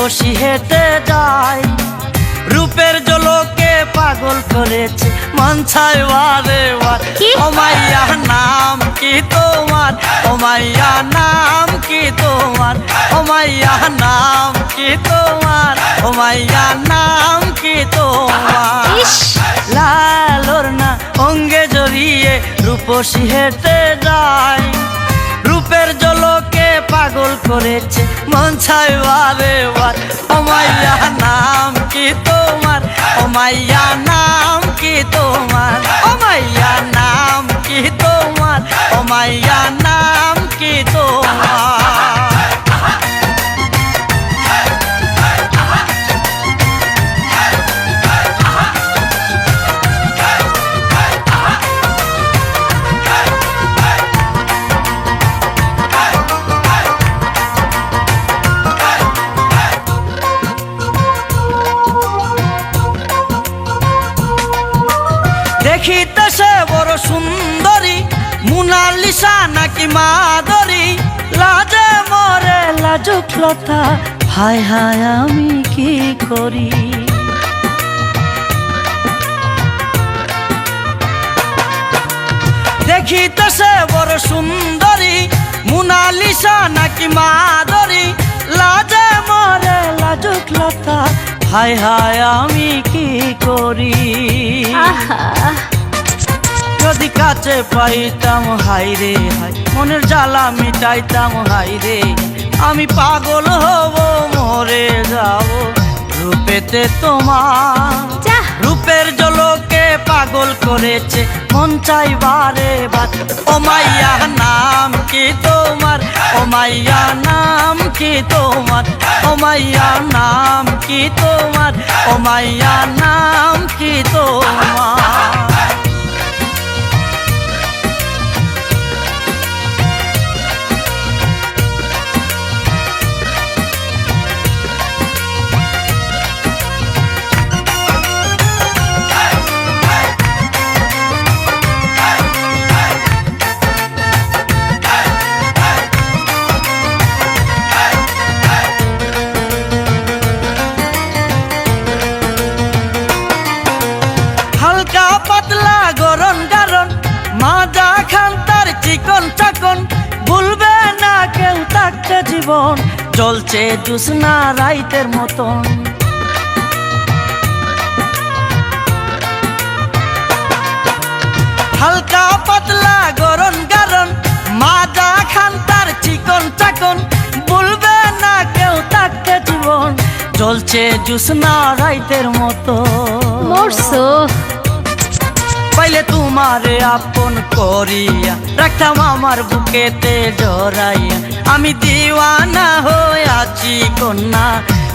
রূপসী হেঁটে যায়। রূপের জলকে পাগল করেছে মন ছায় বারে বার। ও মাইয়া নাম কি তোমার, ও মাইয়া নাম কি তোমার, ও মাইয়া নাম কি তোমার, ও মাইয়া নাম কি তোমার। লালর না অঙ্গে জড়িয়ে রূপসী হেঁটে যায়। রূপের জলকে পাগল করেছে মন ছায় বারে বার। ও মাইয়া নাম কি তোমার, ও মাইয়া নাম কি তোমার, ও মাইয়া নাম কি তোমার, ও মাইয়া নাম কি তোমার। দেখিতে সে বড় সুন্দরী, মোনালিসা নাকি মাধুরী, লাজে মরে লাজুক লতা, হায় হায় আমি কি করি। দেখিতে সে বড় সুন্দরী, মোনালিসা নাকি মাধুরী, লাজে মরে লাজুক লতা, হায় হায় আমি কি করি। যদি কাছে পাইতাম হাই রে হাই, মনের জ্বালা মিটাইতাম হাই রে, আমি পাগল হব মরে যাব রূপেতে তোমার। রূপের জলকে পাগল করেছে মন চাই বারে বার। ও মাইয়া নাম কি তোমার, ও মাইয়া নাম কি তোমার, ও মাইয়া নাম কি তোমার, ও মাইয়া নাম কি তোমার। হালকা পাতলা গরম গারণ, মাজা খান তার চিকন চাকন, ভুলবে না কেউ থাকতে জীবন, চলছে জুসনা রাইতের মতন। হালকা পাতলা গরম গারণ, মাজা খান তার চিকন চাকন, ভুলবে না কেউ থাকতে জীবন, চলছে জুসনা রাইতের মতো। পাইলে তোমারে আপন করিয়া রাখতাম আমার বুকেতে জড়াইয়া, আমি দিওয়ানা হয়ে আছি কন্যা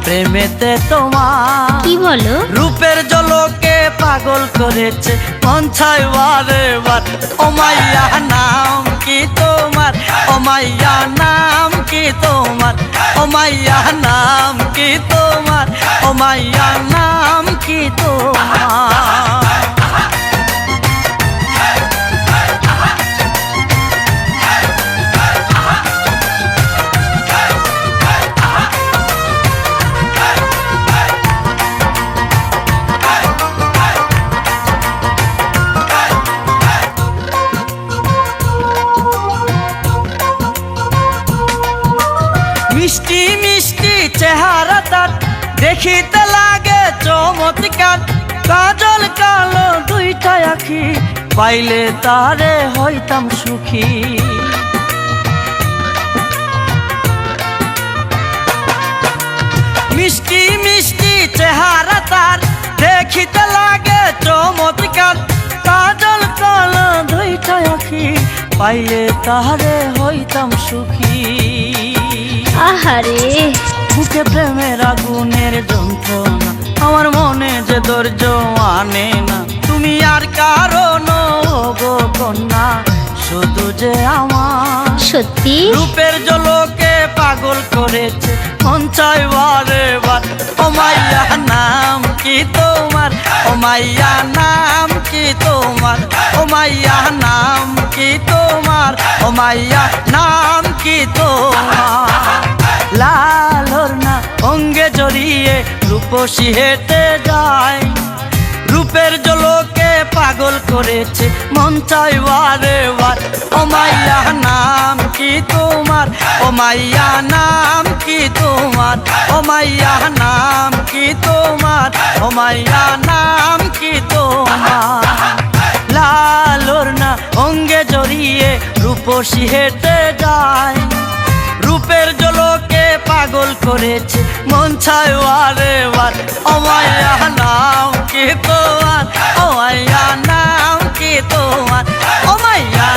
প্রেমেতে তোমার। কি বলো? রূপের জলকে পাগল করেছে মন ছায় বারে বার। ও মাইয়া নাম কি তোমার, ও মাইয়া নাম কি তোমার, ও মাইয়া নাম কি তোমার, ও মাইয়া নাম কি তোমার। মিষ্টি মিষ্টি চেহারা তার, দেখিতে লাগে চমৎকার, কাজল কালো দুইটা আখি, পাইলে তারে হইতাম সুখী। মিষ্টি মিষ্টি চেহারা তার, দেখিতে লাগে চমৎকার, কাজল কালো দুইটা আখি, পাইলে তারে হইতাম সুখী। আহারে বুকে প্রেমের আগুনের যন্ত্রণা, আমার মনে যে ধৈর্য আনে না, তুমি আর কারণ গো কন্যা শুধু যে আমার। সত্যি রূপের জলকে পাগল করেছে মন চাই বারে বার। ও মাইয়া নাম কি তোমার, ও মাইয়া নাম কি তোমার, ও মাইয়া নাম কি তোমার, ও মাইয়া নাম কি তোমার। লালর না অঙ্গে জড়িয়ে রূপসী হেঁটে যায়। রূপের জলকে পাগল করেছে মন চাই বারে বার। ও মাইয়া নাম কি তোমার, ও মাইয়া নাম কি তোমার, ও মাইয়া নাম কি তোমার, ও মাইয়া নাম কি তোমার। লালর না অঙ্গে জড়িয়ে রূপসী হেঁটে যায়। রূপের জলকে পাগল করেছে মন চায় বারে বার। ও মাইয়া নাম কি তোমার, ও মাইয়া নাম কি তোমার, ও মাইয়া